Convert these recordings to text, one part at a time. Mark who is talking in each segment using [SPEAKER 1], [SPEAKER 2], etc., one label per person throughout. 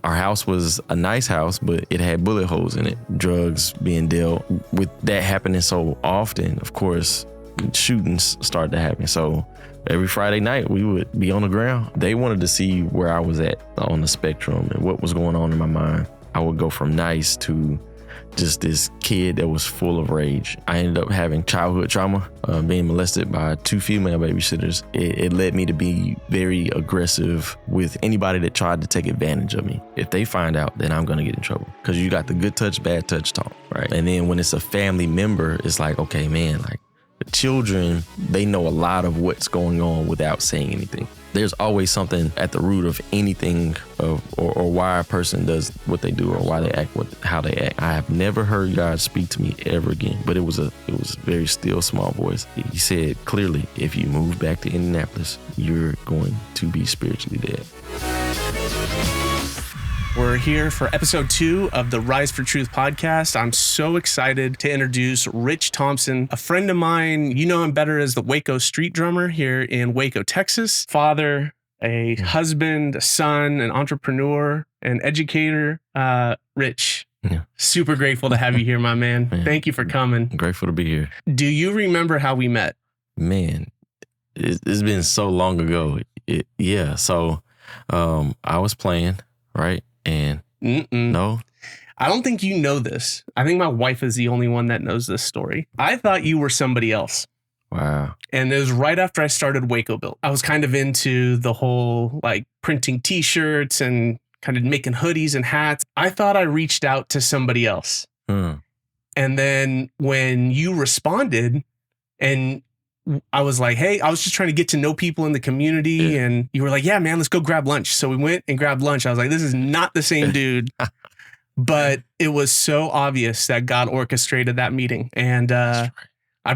[SPEAKER 1] Our house was a nice house, but it had bullet holes in it. Drugs being dealt. With that happening so often, of course, shootings started to happen. So every Friday night we would be on the ground. They wanted to see where I was at on the spectrum and what was going on in my mind. I would go from nice to just this kid that was full of rage. I ended up having childhood trauma, being molested by 2 female babysitters. It led me to be very aggressive with anybody that tried to take advantage of me. If they find out, then I'm gonna get in trouble, because you got the good touch, bad touch talk, right? And then when it's a family member, it's like, okay, man, like the children, they know a lot of what's going on without saying anything. There's always something at the root of anything or why a person does what they do or why they act how they act. I have never heard God speak to me ever again, but it was a very still small voice. He said clearly, if you move back to Indianapolis, you're going to be spiritually dead.
[SPEAKER 2] We're here for episode 2 of the Rise for Truth podcast. I'm so excited to introduce Rich Thompson, a friend of mine. You know him better as the Waco Street Drummer here in Waco, Texas. Father, a husband, a son, an entrepreneur, an educator. Rich, super grateful to have you here, my man. Thank you for coming.
[SPEAKER 1] I'm grateful to be here.
[SPEAKER 2] Do you remember how we met?
[SPEAKER 1] Man, it's been so long ago. So I was playing, right? And no,
[SPEAKER 2] I don't think you know this. I think my wife is the only one that knows this story. I thought you were somebody else.
[SPEAKER 1] Wow.
[SPEAKER 2] And it was right after I started Waco Built. I was kind of into the whole like printing t-shirts and kind of making hoodies and hats. I thought I reached out to somebody else. And then when you responded and I was like, hey, I was just trying to get to know people in the community. And you were like, yeah, man, let's go grab lunch. So we went and grabbed lunch. I was like, this is not the same dude. But it was so obvious that God orchestrated that meeting. And I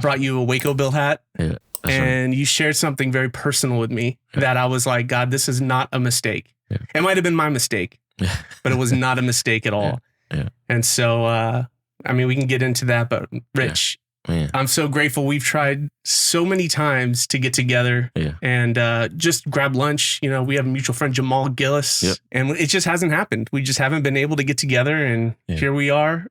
[SPEAKER 2] brought you a Waco Bill hat.
[SPEAKER 1] Yeah,
[SPEAKER 2] and you shared something very personal with me that I was like, God, this is not a mistake.
[SPEAKER 1] Yeah.
[SPEAKER 2] It might have been my mistake, but it was not a mistake at all.
[SPEAKER 1] Yeah.
[SPEAKER 2] And so, I mean, we can get into that, but Rich, I'm so grateful. We've tried so many times to get together and just grab lunch. You know, we have a mutual friend, Jamal Gillis, and it just hasn't happened. We just haven't been able to get together. And here we are.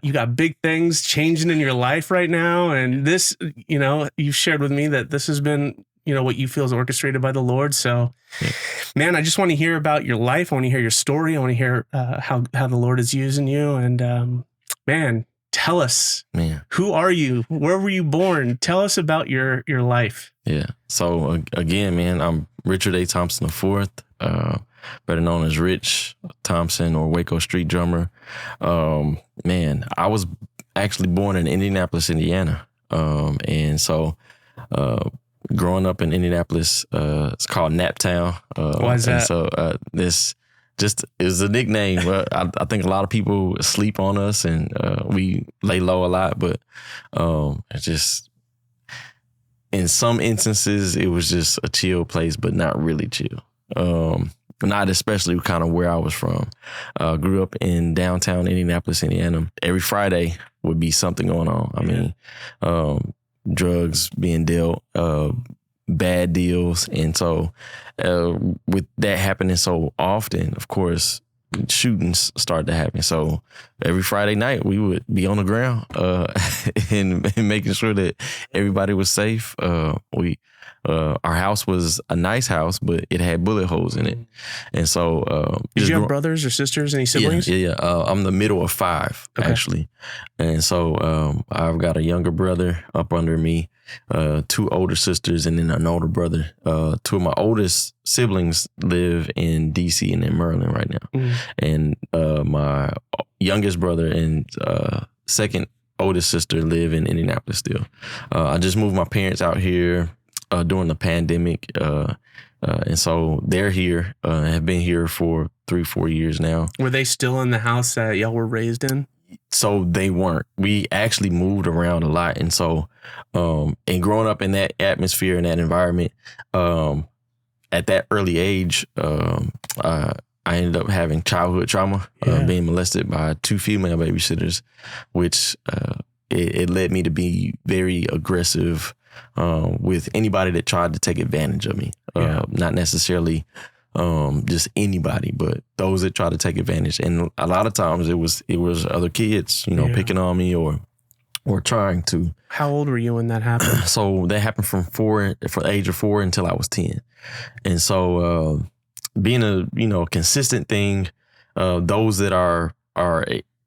[SPEAKER 2] You got big things changing in your life right now. And this, you know, you've shared with me that this has been, you know, what you feel is orchestrated by the Lord. So, man, I just want to hear about your life. I want to hear your story. I want to hear how the Lord is using you. And man, tell us, who are you? Where were you born? Tell us about your life.
[SPEAKER 1] Yeah. So again, man, I'm Richard A. Thompson IV, better known as Rich Thompson or Waco Street Drummer. Man, I was actually born in Indianapolis, Indiana. And so growing up in Indianapolis, it's called Naptown.
[SPEAKER 2] Why is that?
[SPEAKER 1] And so this just is a nickname. I think a lot of people sleep on us and we lay low a lot, but it's just, in some instances, it was just a chill place, but not really chill. Not especially kind of where I was from. Grew up in downtown Indianapolis, Indiana. Every Friday would be something going on. I mean, drugs being dealt, bad deals. And so with that happening so often, of course, shootings started to happen. So every Friday night we would be on the ground and making sure that everybody was safe. Our house was a nice house, but it had bullet holes in it. And so
[SPEAKER 2] did you have brothers or sisters, any siblings?
[SPEAKER 1] Yeah. I'm the middle of 5, actually. And so I've got a younger brother up under me, 2 older sisters, and then an older brother. 2 of my oldest siblings live in DC and in Maryland right now. And my youngest brother and second oldest sister live in Indianapolis still. I just moved my parents out here during the pandemic. And so they're here, have been here for 3-4 years now.
[SPEAKER 2] Were they still in the house that y'all were raised in?
[SPEAKER 1] So they weren't. We actually moved around a lot. And so, and growing up in that atmosphere and that environment, at that early age, I ended up having childhood trauma, being molested by 2 female babysitters, which it led me to be very aggressive with anybody that tried to take advantage of me. Not necessarily just anybody, but those that try to take advantage. And a lot of times it was other kids, picking on me or trying to.
[SPEAKER 2] How old were you when that happened?
[SPEAKER 1] So that happened for the age of 4 until I was 10. And so being a consistent thing, those that are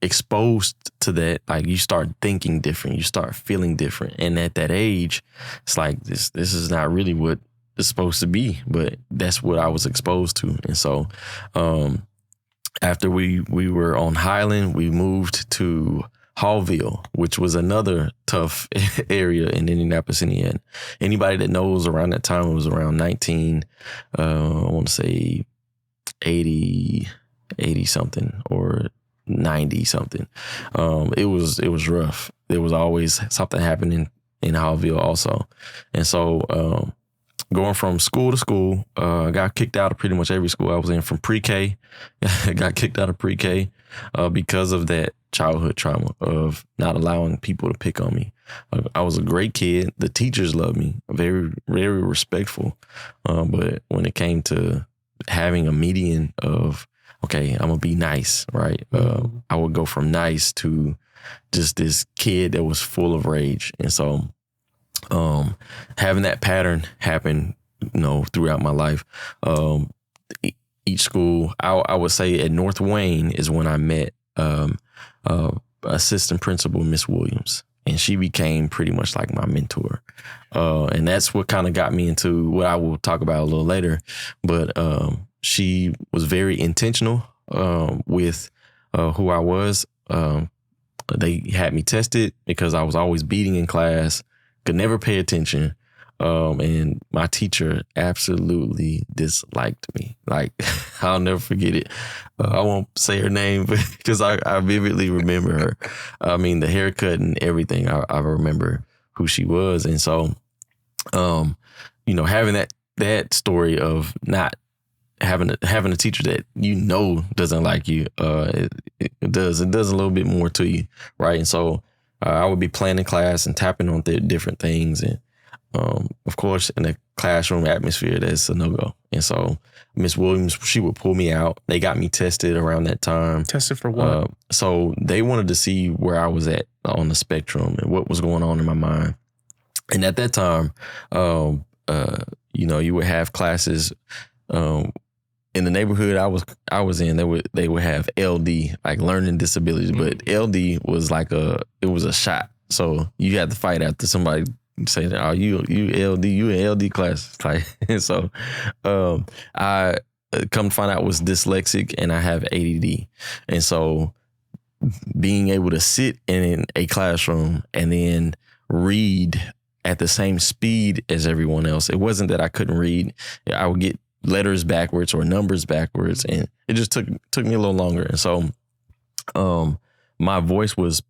[SPEAKER 1] exposed to that, like, you start thinking different, you start feeling different. And at that age, it's like this is not really what it's supposed to be, but that's what I was exposed to. And so after we were on Highland, we moved to Hallville, which was another tough area in Indianapolis, Indiana. Anybody that knows, around that time, it was around I want to say 80 something or 90 something. It was rough. There was always something happening in Hallville also. And so going from school to school, I got kicked out of pretty much every school I was in from pre-K. I got kicked out of pre-K because of that childhood trauma of not allowing people to pick on me. I was a great kid. The teachers loved me, very, very respectful. But when it came to having a median of, okay, I'm going to be nice, right? I would go from nice to just this kid that was full of rage. And so having that pattern happen, throughout my life, each school, I would say at North Wayne is when I met assistant principal, Miss Williams. And she became pretty much like my mentor. And that's what kind of got me into what I will talk about a little later. But she was very intentional with who I was. They had me tested because I was always beating in class, could never pay attention. And my teacher absolutely disliked me. Like, I'll never forget it. I won't say her name because I vividly remember her. I mean, the haircut and everything. I remember who she was. And so, having that story of not having a teacher that doesn't like you, it does a little bit more to you, right? And so I would be playing in class and tapping on different things, and of course, in a classroom atmosphere, that's a no-go. And so Miss Williams, she would pull me out. They got me tested around that time.
[SPEAKER 2] Tested for what?
[SPEAKER 1] So they wanted to see where I was at on the spectrum and what was going on in my mind. And at that time, you would have classes in the neighborhood I was in. They would have LD, like learning disabilities, but LD was like it was a shot. So you had to fight after somebody say, "Oh, you LD, you in LD class." Like, and so I come to find out was dyslexic and I have ADD. And so being able to sit in a classroom and then read at the same speed as everyone else, it wasn't that I couldn't read. I would get letters backwards or numbers backwards, and it just took me a little longer. And so my voice was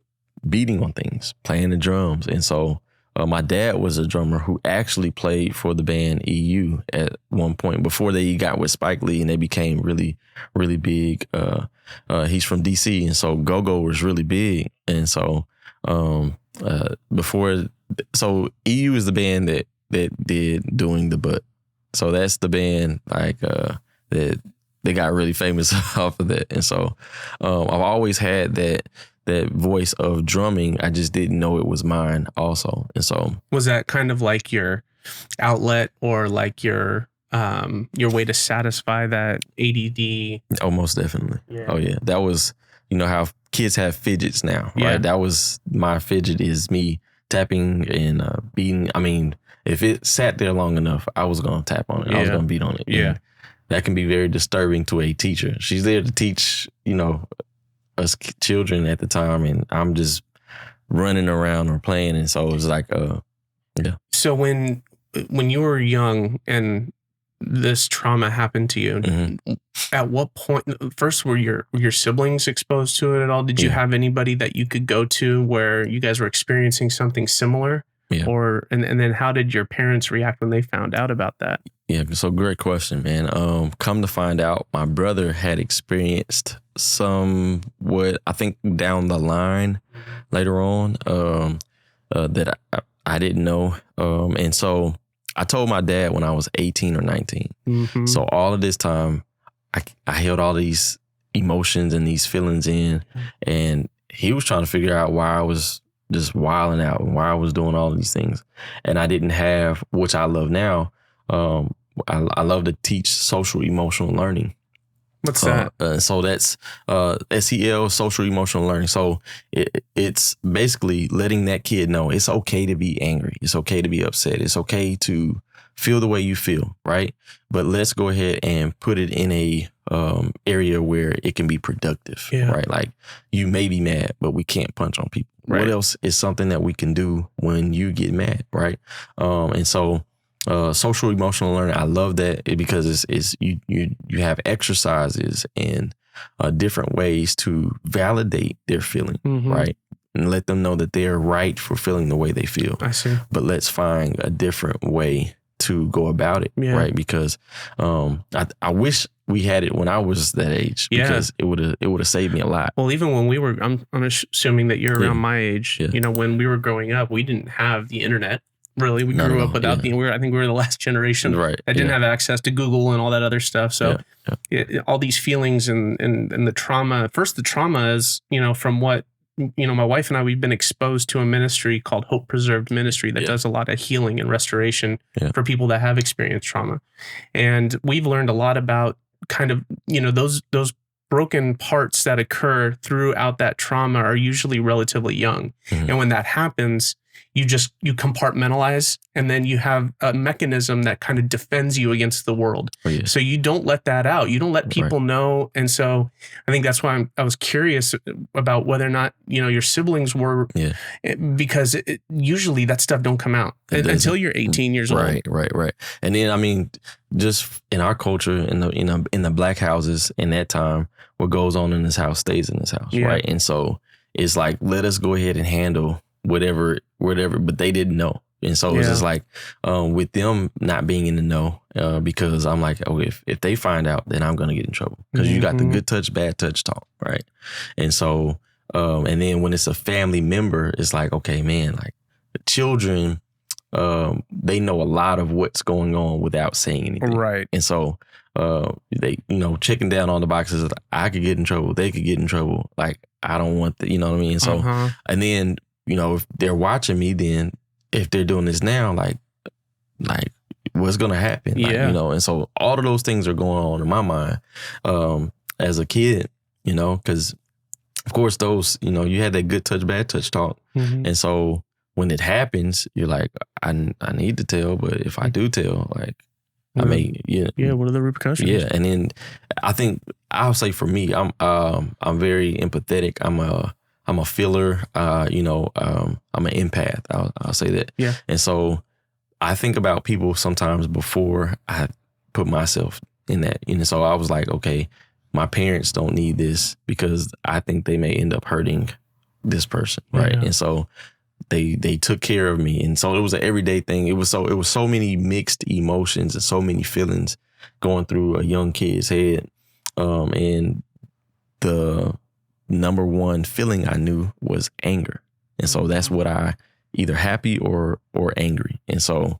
[SPEAKER 1] beating on things, playing the drums. And so my dad was a drummer who actually played for the band EU at one point before they got with Spike Lee and they became really, really big. He's from DC, and so go-go was really big. And so so EU is the band that did Doing the Butt. So that's the band that they got really famous off of that. And so I've always had that voice of drumming. I just didn't know it was mine also. And so
[SPEAKER 2] was that kind of like your outlet or like your way to satisfy that ADD?
[SPEAKER 1] Oh, most definitely. Yeah. Oh yeah. That was, how kids have fidgets now, right?
[SPEAKER 2] Yeah.
[SPEAKER 1] That was my fidget, is me tapping and beating. I mean, if it sat there long enough, I was going to tap on it.
[SPEAKER 2] Yeah.
[SPEAKER 1] I was going to beat on it.
[SPEAKER 2] Yeah.
[SPEAKER 1] And that can be very disturbing to a teacher. She's there to teach, us children at the time, and I'm just running around or playing. And so it was like, yeah.
[SPEAKER 2] So when you were young and this trauma happened to you, mm-hmm. At what point, first, were your siblings exposed to it at all? Did you have anybody that you could go to where you guys were experiencing something similar?
[SPEAKER 1] Yeah.
[SPEAKER 2] And then how did your parents react when they found out about that?
[SPEAKER 1] Yeah, so great question, man. Come to find out, my brother had experienced somewhat, I think, down the line later on, that I didn't know. And so I told my dad when I was 18 or 19. Mm-hmm. So all of this time, I held all these emotions and these feelings in, and he was trying to figure out why I was just wilding out and why I was doing all of these things. And I didn't have, which I love now. I love to teach social emotional learning.
[SPEAKER 2] What's that?
[SPEAKER 1] So that's SEL, social emotional learning. So it's basically letting that kid know it's okay to be angry. It's okay to be upset. It's okay to feel the way you feel, right? But let's go ahead and put it in a area where it can be productive, right? Like you may be mad, but we can't punch on people. Right. What else is something that we can do when you get mad, right? And so social emotional learning, I love that because it's you have exercises and different ways to validate their feeling, right? And let them know that they're right for feeling the way they feel.
[SPEAKER 2] I see.
[SPEAKER 1] But let's find a different way to go about it, right? Because I wish we had it when I was that age, because it would have saved me a lot.
[SPEAKER 2] Well, even when we were, I'm assuming that you're around my age. You know, when we were growing up, we didn't have the internet. Really, we grew up without the. I think we were the last generation that didn't have access to Google and all that other stuff. So, all these feelings and the trauma. First, the trauma is, you know, from what, you know, my wife and I, we've been exposed to a ministry called Hope Preserved Ministry that does a lot of healing and restoration for people that have experienced trauma, and we've learned a lot about kind of, you know, those broken parts that occur throughout that trauma are usually relatively young, and when that happens, you compartmentalize, and then you have a mechanism that kind of defends you against the world. So you don't let that out. You don't let people know. And so I think that's why I was curious about whether or not, you know, your siblings were, because usually that stuff don't come out until you're 18 years old.
[SPEAKER 1] Right. And then, I mean, just in our culture, in the black houses in that time, what goes on in this house stays in this house. Right. And so it's like, let us go ahead and handle whatever, but they didn't know. And so it's just like, with them not being in the know, because I'm like, oh, if they find out, then I'm going to get in trouble, because you got the good touch, bad touch talk. Right. And so, and then when it's a family member, it's like, okay, man, like the children, they know a lot of what's going on without saying anything. Right. And so, they, you know, checking down on the boxes, I could get in trouble. They could get in trouble. Like, I don't want you know what I mean? So, and then, you know, if they're watching me, then if they're doing this now, like what's going to happen? Like, you know, and so all of those things are going on in my mind, as a kid, you know, because of course those, you know, you had that good touch, bad touch talk. And so when it happens, you're like, I need to tell, but if I do tell, like, I may,
[SPEAKER 2] what are the repercussions?
[SPEAKER 1] Yeah. And then I think I'll say for me, I'm very empathetic. I'm a feeler, you know, I'm an empath. I'll say that. Yeah. And so I think about people sometimes before I put myself in that. You know, so I was like, okay, my parents don't need this because I think they may end up hurting this person. Right. And so they took care of me. And so it was an everyday thing. It was so many mixed emotions and so many feelings going through a young kid's head. And the number one feeling I knew was anger. And so that's what I either happy or angry. And so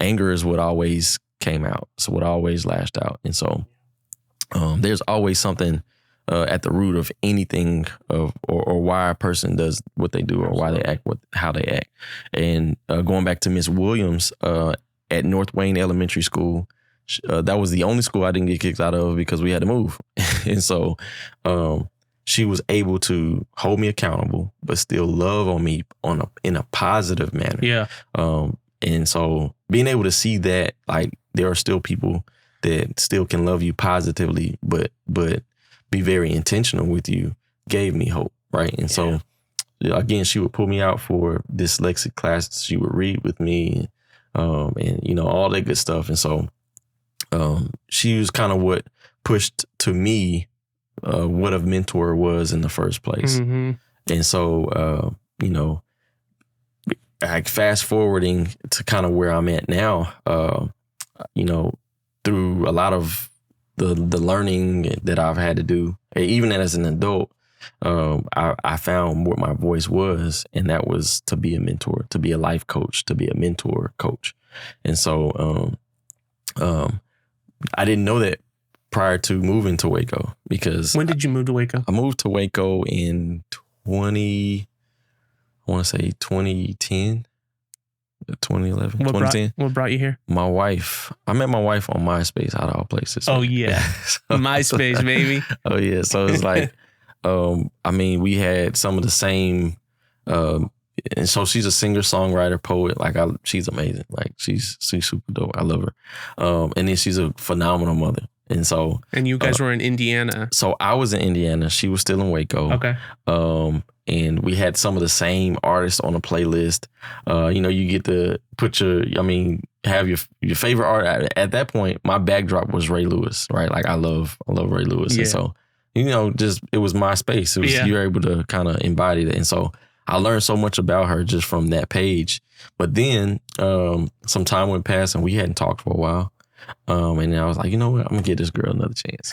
[SPEAKER 1] anger is what always came out. So what always lashed out. And so there's always something at the root of anything or why a person does what they do or why they act how they act. And going back to Miss Williams at North Wayne Elementary School, that was the only school I didn't get kicked out of because we had to move. And so she was able to hold me accountable, but still love on me in a positive manner. Yeah. And so being able to see that, like, there are still people that still can love you positively, but be very intentional with you, gave me hope. Right. And so again, she would pull me out for dyslexic classes. She would read with me, and you know, all that good stuff. And so she was kind of what pushed to me what a mentor was in the first place. And so, you know, like fast forwarding to kind of where I'm at now, you know, through a lot of the learning that I've had to do, even as an adult, I found what my voice was, and that was to be a mentor, to be a life coach, to be a mentor coach. And so I didn't know that prior to moving to Waco, because
[SPEAKER 2] when did you move to Waco?
[SPEAKER 1] I moved to Waco in 2010. 2011, 2010.
[SPEAKER 2] What brought you here?
[SPEAKER 1] My wife. I met my wife on MySpace, out of all places.
[SPEAKER 2] Oh, yeah. MySpace, baby.
[SPEAKER 1] Oh, yeah. So it's like, I mean, we had some of the same, and so she's a singer, songwriter, poet. Like, she's amazing. Like, she's super dope. I love her. And then she's a phenomenal mother. And so.
[SPEAKER 2] And you guys were in Indiana.
[SPEAKER 1] So I was in Indiana. She was still in Waco.
[SPEAKER 2] Okay.
[SPEAKER 1] And we had some of the same artists on a playlist. You get to put have your favorite art. At that point, my backdrop was Ray Lewis, right? Like, I love Ray Lewis. Yeah. And so, just, it was my space. It was, you were able to kind of embody that. And so I learned so much about her just from that page. But then some time went past and we hadn't talked for a while. And then I was like, you know what? I'm gonna give this girl another chance.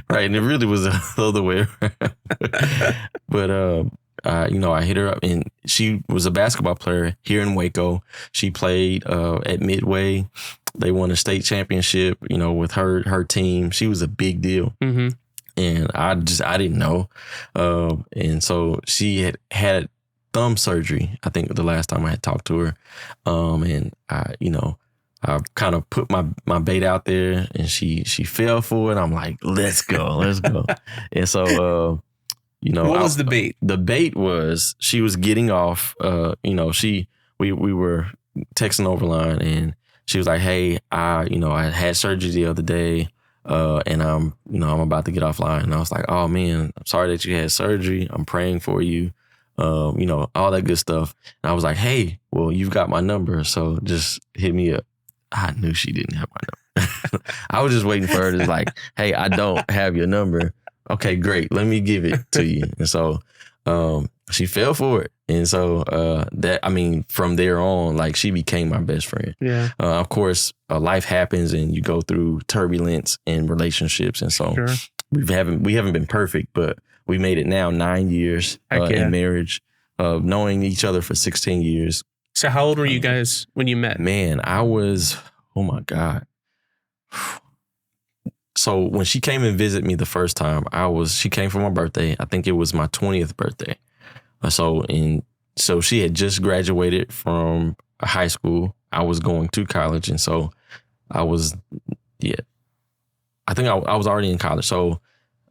[SPEAKER 1] Right. And it really was the other way around. But I hit her up, and she was a basketball player here in Waco. She played at Midway. They won a state championship, with her team. She was a big deal. Mm-hmm. And I didn't know. And so she had thumb surgery, I think, the last time I had talked to her. And I kind of put my bait out there, and she fell for it. I'm like, let's go. And so,
[SPEAKER 2] what was the bait?
[SPEAKER 1] The bait was, she was getting off, we were texting over line, and she was like, hey, I had surgery the other day, and I'm about to get offline. And I was like, oh man, I'm sorry that you had surgery. I'm praying for you. All that good stuff. And I was like, hey, well, you've got my number, so just hit me up. I knew she didn't have my number. I was just waiting for her to like, hey, I don't have your number. Okay, great. Let me give it to you. And so she fell for it. And so from there on, like, she became my best friend.
[SPEAKER 2] Yeah.
[SPEAKER 1] Of course, life happens and you go through turbulence in relationships. And so we haven't been perfect, but we made it now 9 years in marriage, knowing each other for 16 years.
[SPEAKER 2] So how old were you guys when you met?
[SPEAKER 1] Man, I was, oh my God. So when she came and visited me the first time, she came for my birthday. I think it was my 20th birthday. So she had just graduated from high school. I was going to college. And so I was already in college. So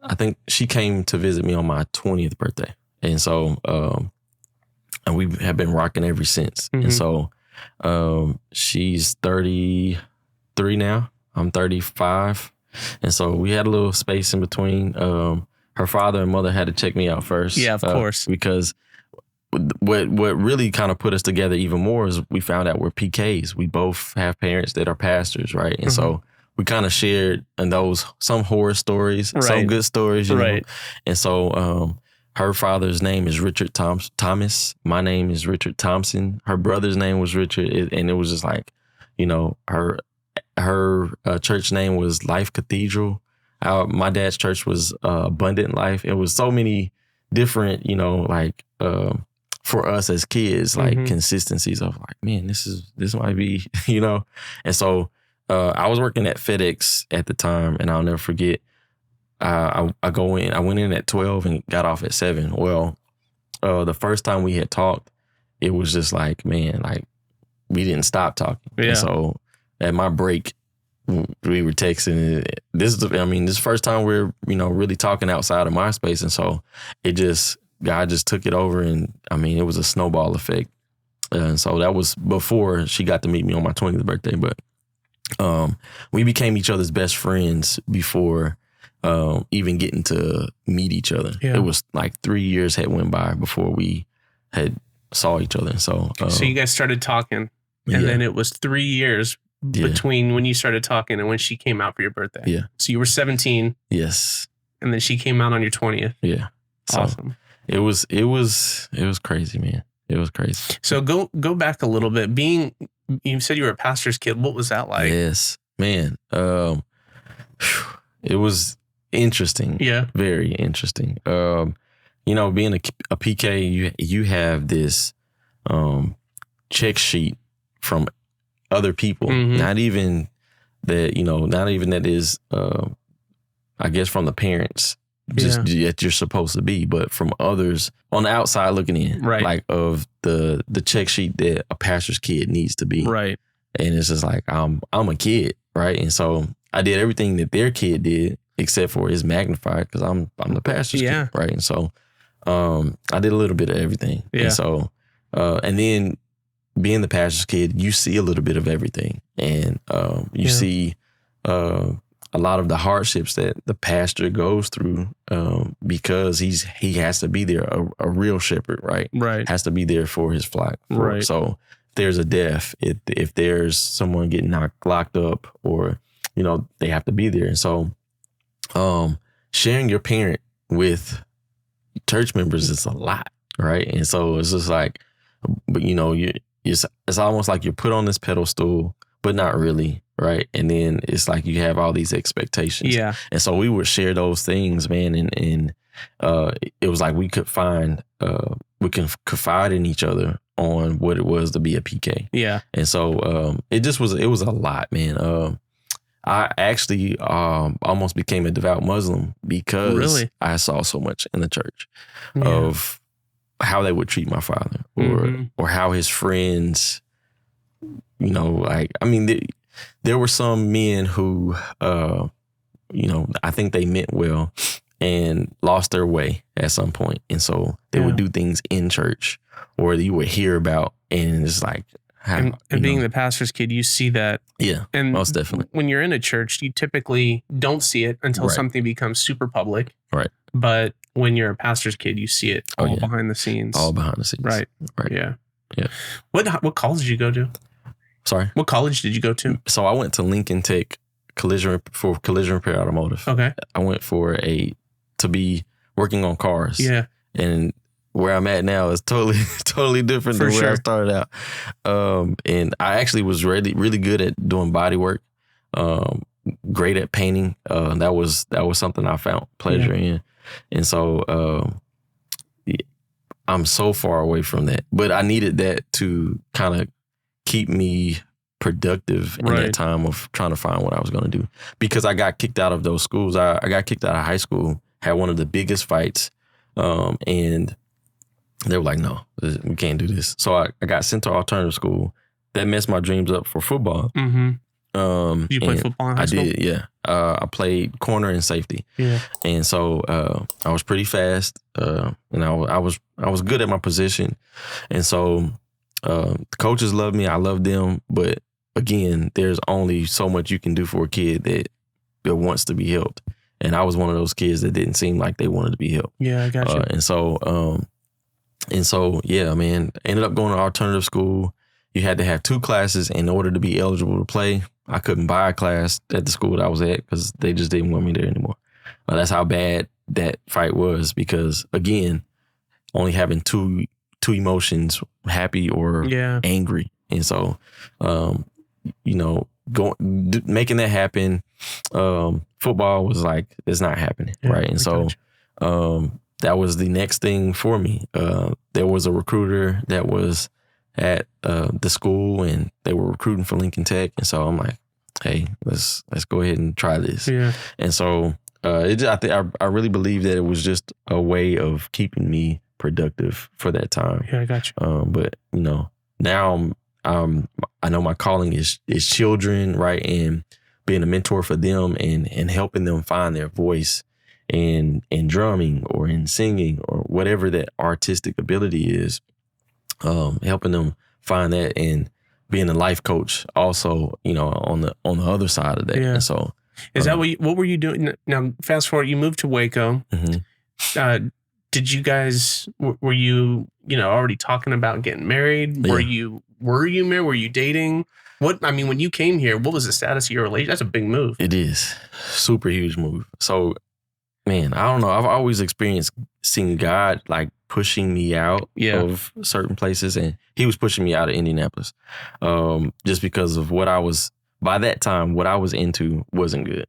[SPEAKER 1] I think she came to visit me on my 20th birthday. And so, and we have been rocking ever since. Mm-hmm. And so she's 33 now. I'm 35. And so we had a little space in between. Her father and mother had to check me out first.
[SPEAKER 2] Yeah, of course.
[SPEAKER 1] Because what really kind of put us together even more is we found out we're PKs. We both have parents that are pastors, right? And so we kind of shared in those some horror stories, some good stories, you know? And so her father's name is Richard Thomas. My name is Richard Thompson. Her brother's name was Richard. And it was just like, her church name was Life Cathedral. My dad's church was Abundant Life. It was so many different, for us as kids, like consistencies of like, man, this might be, And so I was working at FedEx at the time, and I'll never forget. I went in at 12 and got off at 7. Well, the first time we had talked, it was just like, man, like we didn't stop talking. Yeah. And so at my break, we were texting. This is the first time we're, really talking outside of MySpace. And so God just took it over, and it was a snowball effect. And so that was before she got to meet me on my 20th birthday. But we became each other's best friends before even getting to meet each other. Yeah. It was like 3 years had went by before we had saw each other. So
[SPEAKER 2] you guys started talking, and then it was 3 years between when you started talking and when she came out for your birthday.
[SPEAKER 1] Yeah.
[SPEAKER 2] So you were 17.
[SPEAKER 1] Yes. And
[SPEAKER 2] then she came out on your 20th.
[SPEAKER 1] Yeah. So
[SPEAKER 2] awesome.
[SPEAKER 1] It was crazy, man. It was crazy.
[SPEAKER 2] So go back a little bit. You said you were a pastor's kid. What was that like?
[SPEAKER 1] Yes, man. It was interesting.
[SPEAKER 2] Yeah.
[SPEAKER 1] Very interesting. Being a PK, you have this check sheet from other people. Not even that, not even that is, I guess, from the parents just that you're supposed to be, but from others on the outside looking in,
[SPEAKER 2] right?
[SPEAKER 1] Like of the check sheet that a pastor's kid needs to be,
[SPEAKER 2] right?
[SPEAKER 1] And it's just like I'm a kid, right? And so I did everything that their kid did, except for it's magnified because I'm the pastor's kid, right? And so I did a little bit of everything, and so and then being the pastor's kid, you see a little bit of everything, and you see a lot of the hardships that the pastor goes through because he has to be there, a real shepherd, right?
[SPEAKER 2] Right.
[SPEAKER 1] Has to be there for his flock.
[SPEAKER 2] Right.
[SPEAKER 1] So if there's a death, if there's someone getting locked up, or, they have to be there. And so sharing your parent with church members is a lot, right? And so it's just like, but it's almost like you're put on this pedestal, but not really, right? And then it's like you have all these expectations.
[SPEAKER 2] Yeah.
[SPEAKER 1] And so we would share those things, man, and it was like we could confide in each other on what it was to be a PK.
[SPEAKER 2] Yeah.
[SPEAKER 1] And so it was a lot, man. I actually almost became a devout Muslim because I saw so much in the church of how they would treat my father, or how his friends, there were some men who, I think they meant well and lost their way at some point. And so they would do things in church, or you would hear about, and it's like,
[SPEAKER 2] and being the pastor's kid, you see that.
[SPEAKER 1] Yeah, and most definitely.
[SPEAKER 2] When you're in a church, you typically don't see it until something becomes super public.
[SPEAKER 1] Right.
[SPEAKER 2] But when you're a pastor's kid, you see it all behind the scenes.
[SPEAKER 1] All behind the scenes.
[SPEAKER 2] Right.
[SPEAKER 1] Right.
[SPEAKER 2] Yeah.
[SPEAKER 1] Yeah.
[SPEAKER 2] What college did you go to?
[SPEAKER 1] Sorry?
[SPEAKER 2] What college did you go to?
[SPEAKER 1] So I went to Lincoln Tech collision repair automotive.
[SPEAKER 2] Okay.
[SPEAKER 1] I went to be working on cars.
[SPEAKER 2] Yeah.
[SPEAKER 1] And where I'm at now is totally different than where I started out. And I actually was really, really good at doing body work. Great at painting. That was something I found pleasure in. And so I'm so far away from that. But I needed that to kind of keep me productive in that time of trying to find what I was going to do. Because I got kicked out of those schools. I got kicked out of high school, had one of the biggest fights, and they were like, no, we can't do this. So I got sent to alternative school. That messed my dreams up for football.
[SPEAKER 2] Mm-hmm. Did you play football in high school?
[SPEAKER 1] I did, yeah. I played corner and safety.
[SPEAKER 2] Yeah.
[SPEAKER 1] And so I was pretty fast, and I was good at my position. And so the coaches loved me. I loved them. But again, there's only so much you can do for a kid that wants to be helped. And I was one of those kids that didn't seem like they wanted to be helped.
[SPEAKER 2] Yeah, I got you.
[SPEAKER 1] And so, yeah, man, ended up going to alternative school. You had to have 2 classes in order to be eligible to play. I couldn't buy a class at the school that I was at because they just didn't want me there anymore. That's how bad that fight was, because, again, only having two emotions, happy or angry. And so, making that happen, football was like, it's not happening, right? And so that was the next thing for me. There was a recruiter that was at the school, and they were recruiting for Lincoln Tech. And so I'm like, hey, let's go ahead and try this. Yeah. And so I really believe that it was just a way of keeping me productive for that time.
[SPEAKER 2] Yeah, I got you.
[SPEAKER 1] But now I know my calling is children, right? And being a mentor for them and helping them find their voice in drumming or in singing or whatever that artistic ability is, helping them find that, and being a life coach also, on the other side of that.
[SPEAKER 2] Yeah.
[SPEAKER 1] And so
[SPEAKER 2] is that what were you doing? Now, fast forward, you moved to Waco.
[SPEAKER 1] Mm-hmm.
[SPEAKER 2] Did you guys, were you, already talking about getting married?
[SPEAKER 1] Yeah.
[SPEAKER 2] Were you married? Were you dating? When you came here, what was the status of your relationship? That's a big move.
[SPEAKER 1] It is. Super huge move. So, man, I don't know. I've always experienced seeing God like pushing me out of certain places, and he was pushing me out of Indianapolis just because of what I was, by that time, what I was into wasn't good.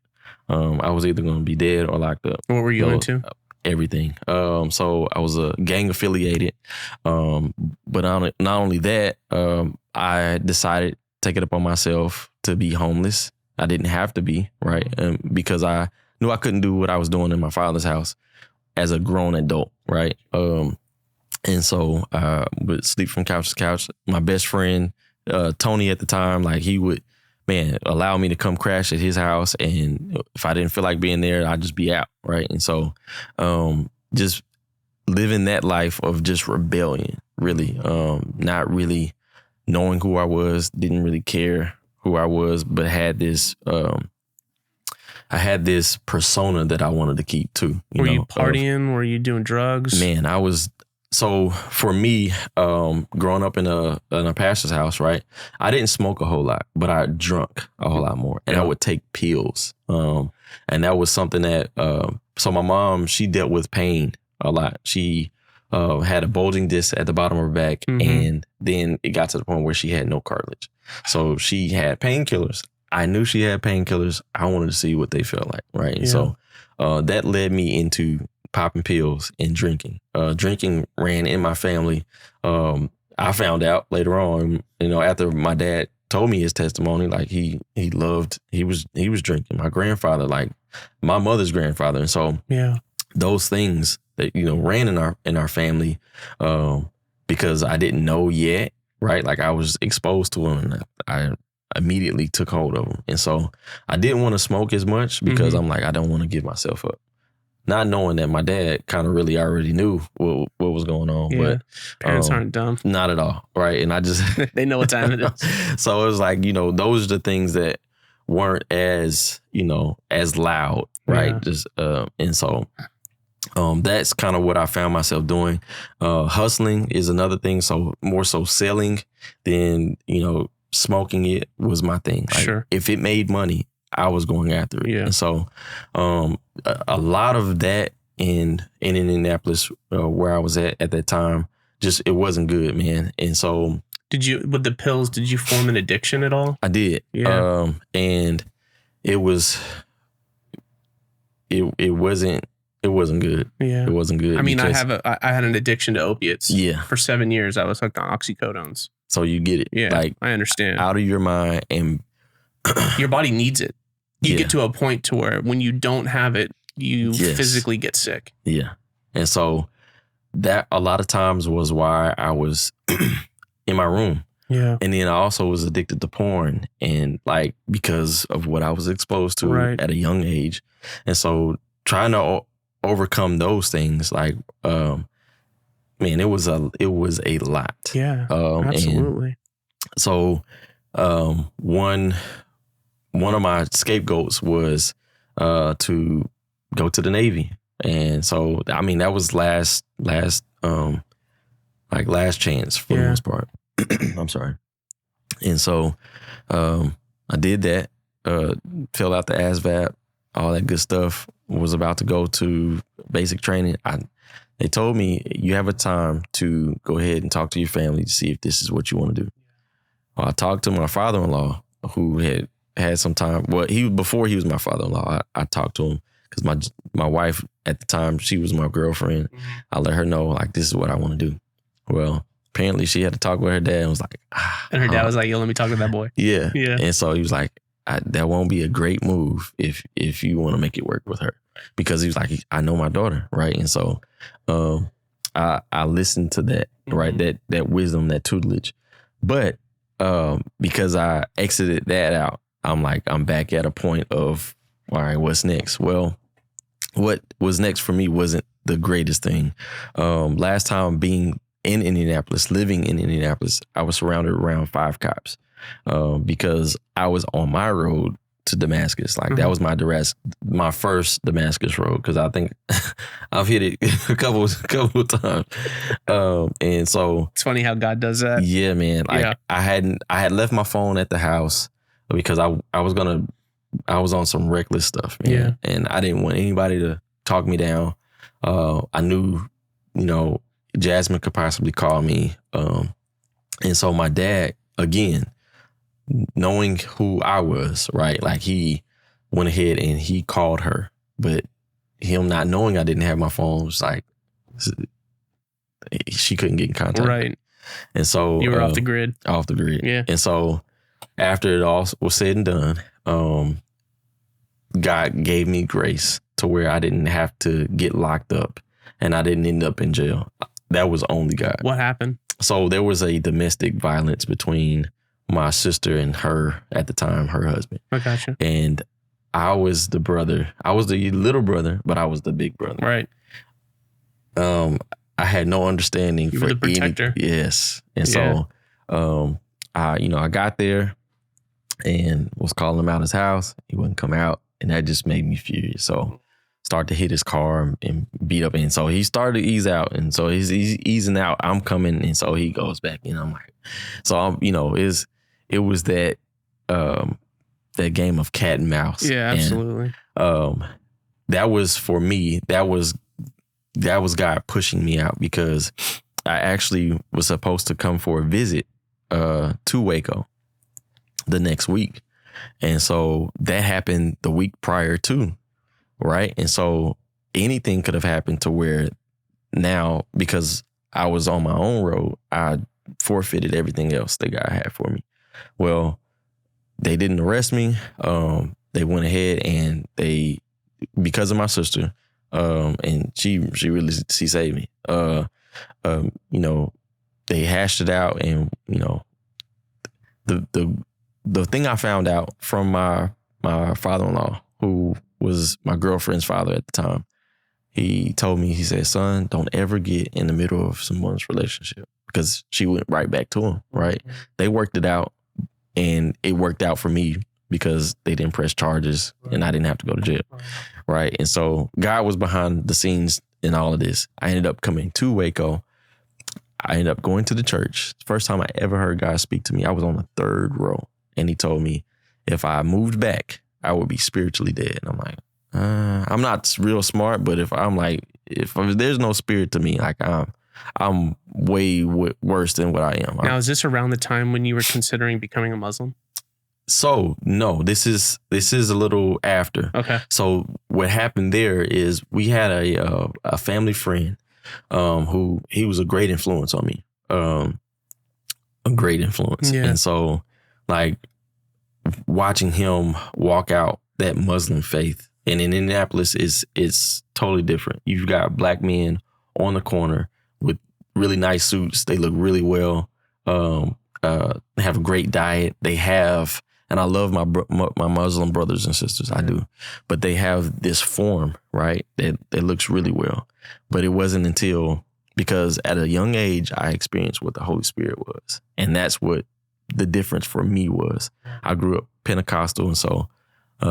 [SPEAKER 1] I was either going to be dead or locked up.
[SPEAKER 2] What were you into?
[SPEAKER 1] everything. So I was gang affiliated. But not only that, I decided to take it upon myself to be homeless. I didn't have to be, right? Because I knew I couldn't do what I was doing in my father's house as a grown adult, right? And so I would sleep from couch to couch. My best friend, Tony at the time, like he would, allow me to come crash at his house. And if I didn't feel like being there, I'd just be out, right? And so just living that life of just rebellion, really, not really knowing who I was, didn't really care who I was, but had this, I had this persona that I wanted to keep too.
[SPEAKER 2] Were you partying? Were you doing drugs?
[SPEAKER 1] Man, I was. So for me, growing up in a pastor's house, right, I didn't smoke a whole lot, but I drunk a whole lot more, and I would take pills. And that was something that, so my mom, she dealt with pain a lot. She had a bulging disc at the bottom of her back, and then it got to the point where she had no cartilage. So she had painkillers. I knew she had painkillers. I wanted to see what they felt like, right? And so that led me into popping pills and drinking. Drinking ran in my family. I found out later on, after my dad told me his testimony, like he was drinking. My grandfather, like my mother's grandfather. And so those things that, ran in our family, because I didn't know yet, right? Like I was exposed to them, and I immediately took hold of them. And so I didn't want to smoke as much because I'm like, I don't want to give myself up. Not knowing that my dad kind of really already knew what was going on.
[SPEAKER 2] Yeah.
[SPEAKER 1] But
[SPEAKER 2] parents aren't dumb.
[SPEAKER 1] Not at all. Right. And I just
[SPEAKER 2] they know what time it is.
[SPEAKER 1] So it was like, those are the things that weren't as, as loud. Right. Yeah. Just and so that's kind of what I found myself doing. Hustling is another thing. So more so selling than, smoking it was my thing. Like,
[SPEAKER 2] sure.
[SPEAKER 1] If it made money, I was going after it. Yeah. And so a lot of that in Indianapolis, where I was at that time, just it wasn't good, man. And so
[SPEAKER 2] with the pills, did you form an addiction at all?
[SPEAKER 1] I did. Yeah. And it wasn't good.
[SPEAKER 2] Yeah.
[SPEAKER 1] It wasn't good.
[SPEAKER 2] I mean, I had an addiction to opiates.
[SPEAKER 1] Yeah.
[SPEAKER 2] For 7 years, I was hooked on oxycodones.
[SPEAKER 1] So you get it.
[SPEAKER 2] Yeah. Like I understand.
[SPEAKER 1] Out of your mind, and
[SPEAKER 2] your body needs it. You get to a point to where when you don't have it, you physically get sick.
[SPEAKER 1] Yeah. And so that a lot of times was why I was in my room.
[SPEAKER 2] Yeah.
[SPEAKER 1] And then I also was addicted to porn, and like because of what I was exposed to at a young age. And so trying to overcome those things, like, man, it was a lot.
[SPEAKER 2] Yeah, absolutely.
[SPEAKER 1] So one of my scapegoats was to go to the Navy. And so, I mean, that was last chance for the most part. I'm sorry. And so I did that, filled out the ASVAB, all that good stuff, was about to go to basic training. They told me, you have a time to go ahead and talk to your family to see if this is what you want to do. Well, I talked to my father-in-law, who had some time. Well, before he was my father-in-law, I talked to him because my wife at the time, she was my girlfriend. I let her know, like, this is what I want to do. Well, apparently she had to talk with her dad and was like,
[SPEAKER 2] and her dad was like, yo, let me talk to that boy.
[SPEAKER 1] Yeah. Yeah. And so he was like, that won't be a great move if you want to make it work with her, because he was like, I know my daughter. Right. And so I listened to that, right. That wisdom, that tutelage. But because I exited that out, I'm back at a point of, all right, what's next? Well, what was next for me wasn't the greatest thing. Last time being in Indianapolis, living in Indianapolis, I was surrounded around 5 cops because I was on my road to Damascus. Like that was my first Damascus road, because I think I've hit it a couple of times. And so
[SPEAKER 2] it's funny how God does that.
[SPEAKER 1] Yeah, man. Like I had left my phone at the house because I was on some reckless stuff, man. Yeah. And I didn't want anybody to talk me down. I knew, Jasmine could possibly call me. And so my dad, again, knowing who I was, right? Like he went ahead and he called her, but him not knowing I didn't have my phone was like, she couldn't get in contact.
[SPEAKER 2] Right.
[SPEAKER 1] And so
[SPEAKER 2] you were off the grid.
[SPEAKER 1] Off the grid.
[SPEAKER 2] Yeah.
[SPEAKER 1] And so after it all was said and done, God gave me grace to where I didn't have to get locked up and I didn't end up in jail. That was only God.
[SPEAKER 2] What happened?
[SPEAKER 1] So there was a domestic violence between my sister and her at the time, her husband.
[SPEAKER 2] I gotcha.
[SPEAKER 1] And I was the brother. I was the little brother, but I was the big brother.
[SPEAKER 2] Right.
[SPEAKER 1] I had no understanding
[SPEAKER 2] for
[SPEAKER 1] the
[SPEAKER 2] protector.
[SPEAKER 1] Yes. And so I got there and was calling him out his house. He wouldn't come out. And that just made me furious. So started to hit his car and beat up. And so he started to ease out. And so he's easing out. I'm coming. And so he goes back in. I'm like, so it was that game of cat and mouse.
[SPEAKER 2] Yeah, absolutely.
[SPEAKER 1] And, that was for me, that was God pushing me out because I actually was supposed to come for a visit to Waco the next week. And so that happened the week prior too, right? And so anything could have happened to where now, because I was on my own road, I forfeited everything else that God had for me. Well, they didn't arrest me. They went ahead and because of my sister, and she saved me. They hashed it out, and the thing I found out from my father-in-law, who was my girlfriend's father at the time, he told me, he said, son, don't ever get in the middle of someone's relationship, because she went right back to him, right? Mm-hmm. They worked it out, and it worked out for me because they didn't press charges and I didn't have to go to jail, right? And so God was behind the scenes in all of this. I ended up coming to Waco. I ended up going to the church. First time I ever heard God speak to me, I was on the third row. And he told me if I moved back, I would be spiritually dead. And I'm like, I'm not real smart, but if there's no spirit to me, like I'm way worse than what I am.
[SPEAKER 2] Now, is this around the time when you were considering becoming a Muslim?
[SPEAKER 1] So no, this is a little after.
[SPEAKER 2] Okay.
[SPEAKER 1] So what happened there is we had a family friend who he was a great influence on me, a great influence. Yeah. And so like watching him walk out that Muslim faith, and in Indianapolis is totally different. You've got black men on the corner with really nice suits. They look really well. They have a great diet. They have. And I love my Muslim brothers and sisters. I do. But they have this form, right, that looks really well. But it wasn't until, because at a young age, I experienced what the Holy Spirit was. And that's what the difference for me was. I grew up Pentecostal. And so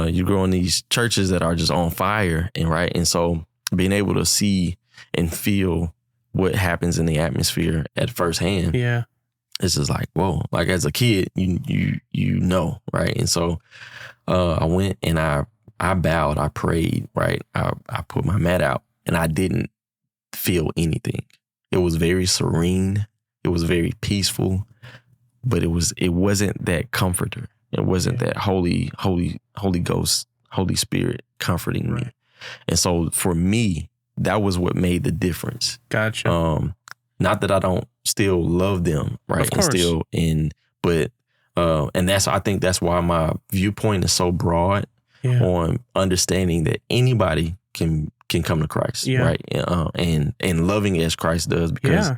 [SPEAKER 1] you grow in these churches that are just on fire. And so being able to see and feel what happens in the atmosphere at firsthand. Yeah. It's just like, whoa, like as a kid, you know, right? And so I went and I bowed, I prayed, right? I put my mat out and I didn't feel anything. It was very serene. It was very peaceful, but it wasn't that comforter. It wasn't that Holy Ghost, Holy Spirit comforting me. And so for me, that was what made the difference.
[SPEAKER 2] Gotcha.
[SPEAKER 1] Not that I don't still love them, right?
[SPEAKER 2] Of course.
[SPEAKER 1] And I think that's why my viewpoint is so broad on understanding that anybody can come to Christ, right? And loving as Christ does, because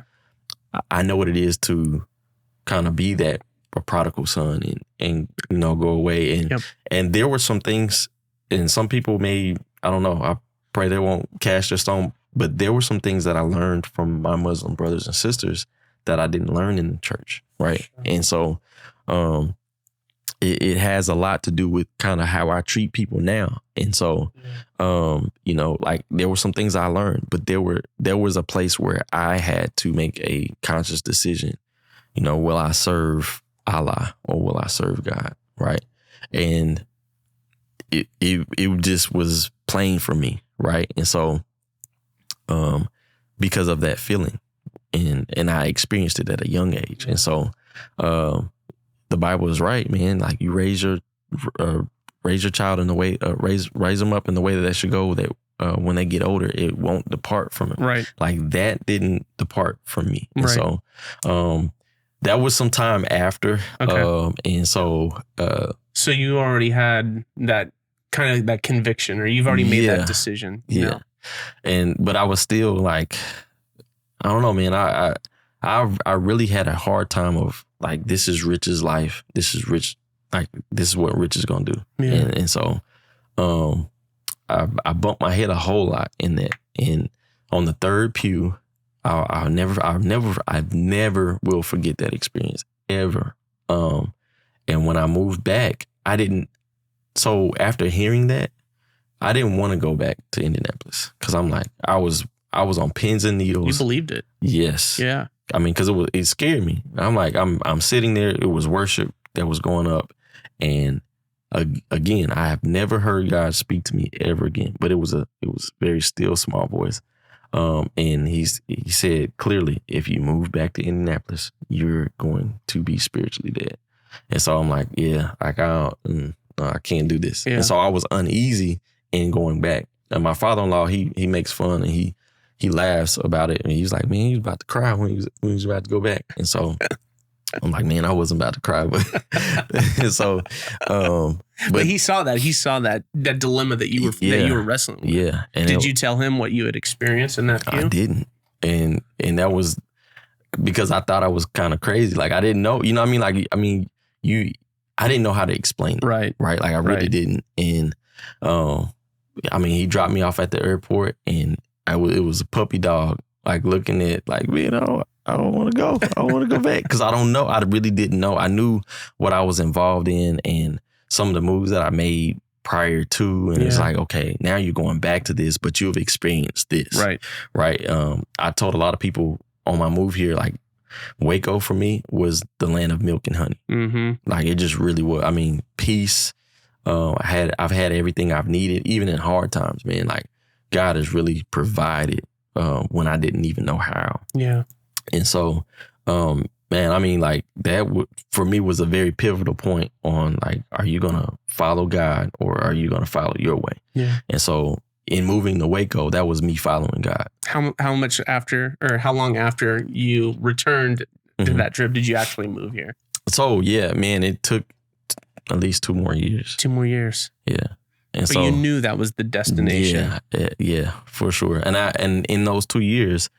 [SPEAKER 1] I know what it is to kind of be that a prodigal son and go away. And there were some things, and some people may, I don't know, I pray they won't cast their stone, but there were some things that I learned from my Muslim brothers and sisters that I didn't learn in the church, right? Sure. And so it has a lot to do with kind of how I treat people now. And so, like there were some things I learned, but there was a place where I had to make a conscious decision. Will I serve Allah or will I serve God, right? And it just was plain for me, right? And so because of that feeling, and I experienced it at a young age. And so the Bible is right, man. Like you raise your child in the way, raise them up in the way that they should go, that when they get older, it won't depart from them.
[SPEAKER 2] Right.
[SPEAKER 1] Like that didn't depart from me. And
[SPEAKER 2] right.
[SPEAKER 1] so that was some time after.
[SPEAKER 2] Okay.
[SPEAKER 1] And so
[SPEAKER 2] so you already had that kind of that conviction, or you've already made that decision. You know?
[SPEAKER 1] But I was still like, I don't know, man. I really had a hard time of like, this is Rich's life. This is Rich. Like, this is what Rich is going to do.
[SPEAKER 2] Yeah.
[SPEAKER 1] And so I bumped my head a whole lot in that. And on the third pew, I never will forget that experience ever. And when I moved back, so after hearing that, I didn't want to go back to Indianapolis because I'm like, I was on pins and needles.
[SPEAKER 2] You believed it.
[SPEAKER 1] Yes.
[SPEAKER 2] Yeah.
[SPEAKER 1] I mean, because it scared me. I'm like, I'm sitting there. It was worship that was going up. And again, I have never heard God speak to me ever again, but it was very still small voice. And he said clearly, if you move back to Indianapolis, you're going to be spiritually dead. And so I'm like, yeah, like I can't do this. Yeah. And so I was uneasy in going back. And my father-in-law, he makes fun and he laughs about it. And he's like, man, he was about to cry when he was about to go back. And so I'm like, man, I wasn't about to cry, but so,
[SPEAKER 2] but he saw that dilemma that you were wrestling with.
[SPEAKER 1] Yeah.
[SPEAKER 2] And did you tell him what you had experienced in that pew?
[SPEAKER 1] I didn't. And that was because I thought I was kind of crazy. Like I didn't know, you know what I mean? Like, I mean, I didn't know how to explain it.
[SPEAKER 2] Right.
[SPEAKER 1] Right. Like I really didn't. And, I mean, he dropped me off at the airport and it was a puppy dog, like looking at like, you know, I don't want to go. I don't want to go back because I don't know. I really didn't know. I knew what I was involved in and some of the moves that I made prior to. And it's like, okay, now you're going back to this, but you've experienced this.
[SPEAKER 2] Right.
[SPEAKER 1] Right. I told a lot of people on my move here, like Waco for me was the land of milk and honey.
[SPEAKER 2] Mm-hmm.
[SPEAKER 1] Like it just really was. I mean, peace. I've had everything I've needed, even in hard times, man. Like God has really provided when I didn't even know how.
[SPEAKER 2] Yeah.
[SPEAKER 1] And so, man, I mean, like that for me was a very pivotal point on like, are you going to follow God or are you going to follow your way?
[SPEAKER 2] Yeah.
[SPEAKER 1] And so in moving to Waco, that was me following God.
[SPEAKER 2] How much after or how long after you returned to that trip did you actually move here?
[SPEAKER 1] So, yeah, man, it took at least 2 more years.
[SPEAKER 2] 2 more years.
[SPEAKER 1] Yeah. And
[SPEAKER 2] but so you knew that was the destination.
[SPEAKER 1] Yeah, for sure. And in those 2 years,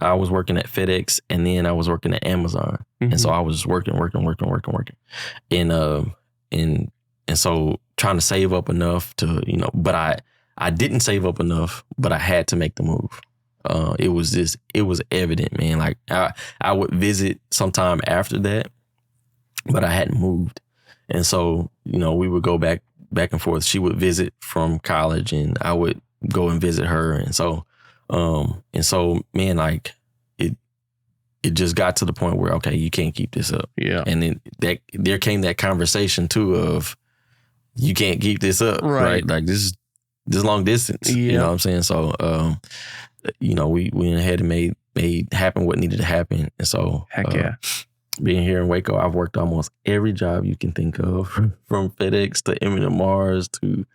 [SPEAKER 1] I was working at FedEx and then I was working at Amazon. Mm-hmm. And so I was working. And so trying to save up enough to, you know, but I didn't save up enough, but I had to make the move. It was evident, man. Like I would visit sometime after that, but I hadn't moved. And so, you know, we would go back and forth. She would visit from college and I would go and visit her. And so, man, like it just got to the point where, okay, you can't keep this up.
[SPEAKER 2] Yeah.
[SPEAKER 1] And then there came that conversation too of you can't keep this up. Right. Like this long distance, you know what I'm saying? So, you know, we went ahead and made happen what needed to happen. And so,
[SPEAKER 2] heck yeah.
[SPEAKER 1] Being here in Waco, I've worked almost every job you can think of, from FedEx to Eminem Mars to,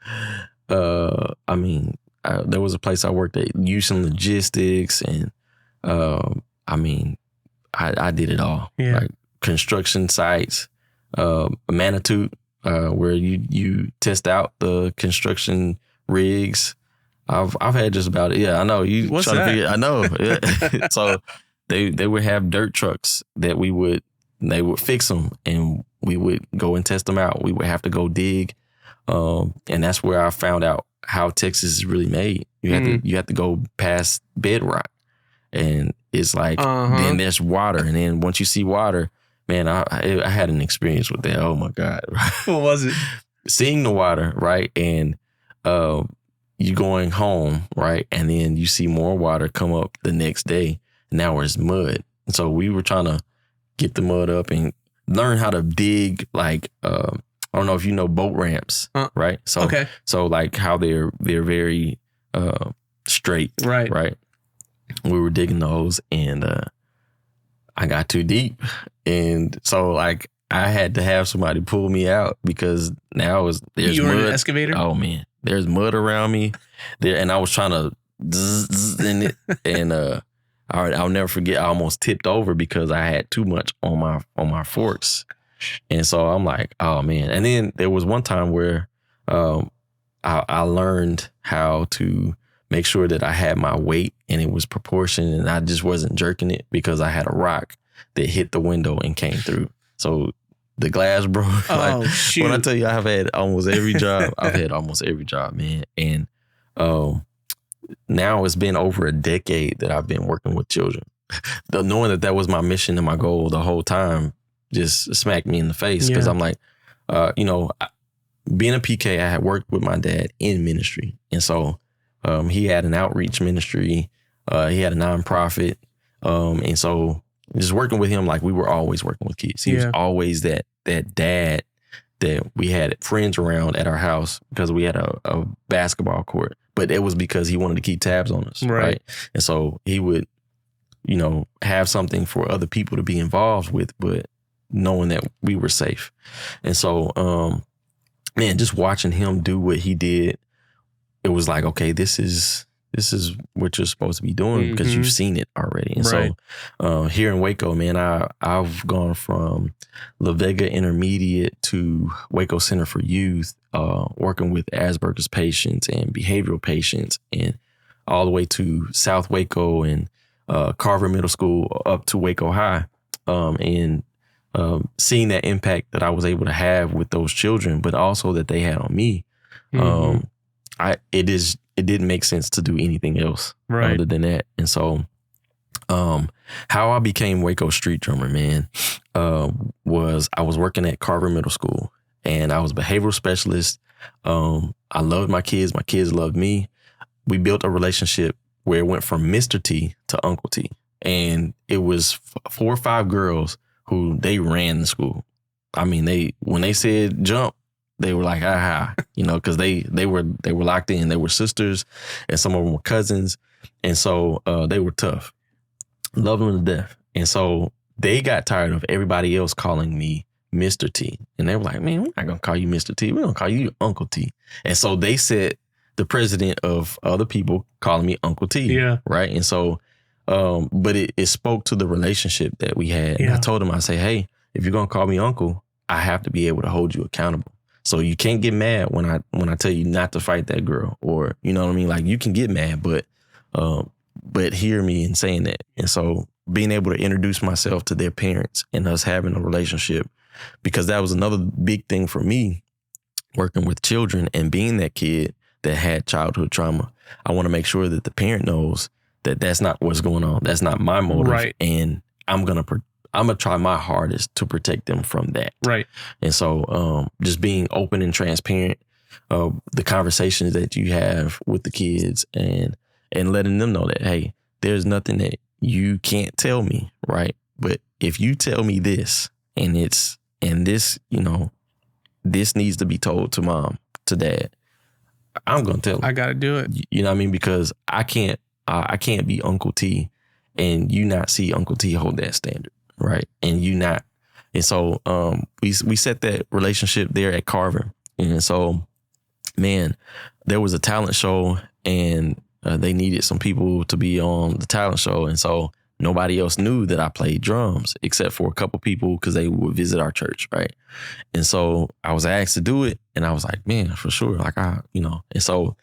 [SPEAKER 1] there was a place I worked at, Houston Logistics, and I did it all.
[SPEAKER 2] Yeah.
[SPEAKER 1] Like construction sites, Manitou, where you test out the construction rigs. I've had just about it. Yeah, I know you.
[SPEAKER 2] What's
[SPEAKER 1] trying
[SPEAKER 2] that?
[SPEAKER 1] to figure. I know. Yeah. So they would have dirt trucks that they would fix them and we would go and test them out. We would have to go dig. And that's where I found out how Texas is really made. You have to go past bedrock and it's like, then there's water. And then once you see water, man, I had an experience with that. Oh my God.
[SPEAKER 2] What was it?
[SPEAKER 1] Seeing the water, right? And you going home, right? And then you see more water come up the next day. Now it's mud. And so we were trying to get the mud up and learn how to dig, like, I don't know if you know boat ramps, right? So,
[SPEAKER 2] okay.
[SPEAKER 1] So like how they're very straight, right? We were digging those and I got too deep. And so like I had to have somebody pull me out because now there's
[SPEAKER 2] you were
[SPEAKER 1] mud.
[SPEAKER 2] an excavator?
[SPEAKER 1] Oh man. there's mud around me there. And I was trying to zzz in it. And I'll never forget, I almost tipped over because I had too much on my forks. And so I'm like, oh man. And then there was one time where I learned how to make sure that I had my weight and it was proportioned and I just wasn't jerking it because I had a rock that hit the window and came through. So the glass broke.
[SPEAKER 2] Oh, shoot.
[SPEAKER 1] When I tell you I've had almost every job, man. And now it's been over a decade that I've been working with children. Knowing that was my mission and my goal the whole time just smacked me in the face because I'm like, being a PK, I had worked with my dad in ministry. And so he had an outreach ministry. He had a nonprofit. And so just working with him, like we were always working with kids. He was always that dad that we had friends around at our house because we had a basketball court. But it was because he wanted to keep tabs on us. Right. And so he would, have something for other people to be involved with, but knowing that we were safe. And so, man, just watching him do what he did, it was like, okay, this is what you're supposed to be doing because you've seen it already. And so here in Waco, man, I've gone from La Vega Intermediate to Waco Center for Youth, working with Asperger's patients and behavioral patients, and all the way to South Waco and Carver Middle School up to Waco High, and seeing that impact that I was able to have with those children, but also that they had on me. It didn't make sense to do anything else other than that. And so how I became Waco Street Drummer, man, was I was working at Carver Middle School and I was a behavioral specialist. I loved my kids. My kids loved me. We built a relationship where it went from Mr. T to Uncle T. And it was 4 or 5 girls who they ran the school. I mean, when they said jump, they were like, aha, because they were locked in. They were sisters and some of them were cousins. And so they were tough, loved them to death. And so they got tired of everybody else calling me Mr. T. And they were like, man, we're not going to call you Mr. T. We're going to call you Uncle T. And so they set the precedent of other people calling me Uncle T. Yeah. Right. And so, but it spoke to the relationship that we had. Yeah. And I told him, I say, hey, if you're going to call me uncle, I have to be able to hold you accountable. So you can't get mad when I tell you not to fight that girl, or, you know what I mean? Like, you can get mad, but hear me in saying that. And so being able to introduce myself to their parents and us having a relationship, because that was another big thing for me, working with children and being that kid that had childhood trauma. I want to make sure that the parent knows that that's not what's going on. That's not my motive. Right. And I'm going to try my hardest to protect them from that. Right. And so just being open and transparent, the conversations that you have with the kids and letting them know that, hey, there's nothing that you can't tell me. Right. But if you tell me this and this, this needs to be told to mom, to dad, I'm going to tell them.
[SPEAKER 2] I got to do it.
[SPEAKER 1] You know what I mean? Because I can't be Uncle T and you not see Uncle T hold that standard. Right. And you not. And so we set that relationship there at Carver. And so, man, there was a talent show and they needed some people to be on the talent show. And so nobody else knew that I played drums except for a couple people because they would visit our church. Right. And so I was asked to do it. And I was like, man, for sure. Like, and so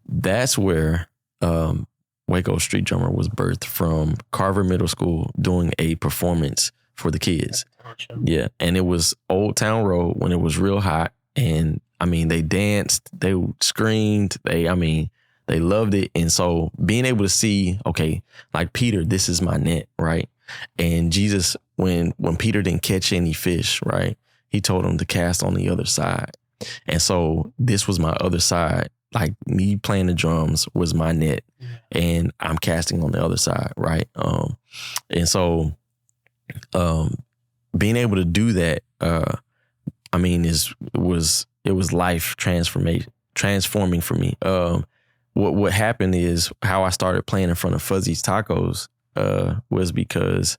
[SPEAKER 1] that's where Waco Street Drummer was birthed, from Carver Middle School doing a performance for the kids. Yeah. And it was Old Town Road when it was real hot. And I mean, they danced, they screamed, they loved it. And so being able to see, okay, like Peter, this is my net, right? And Jesus, when Peter didn't catch any fish, right, he told him to cast on the other side. And so this was my other side. Like, me playing the drums was my net and I'm casting on the other side. Right. And so, being able to do that, it was life transforming for me. What happened is how I started playing in front of Fuzzy's Tacos, was because,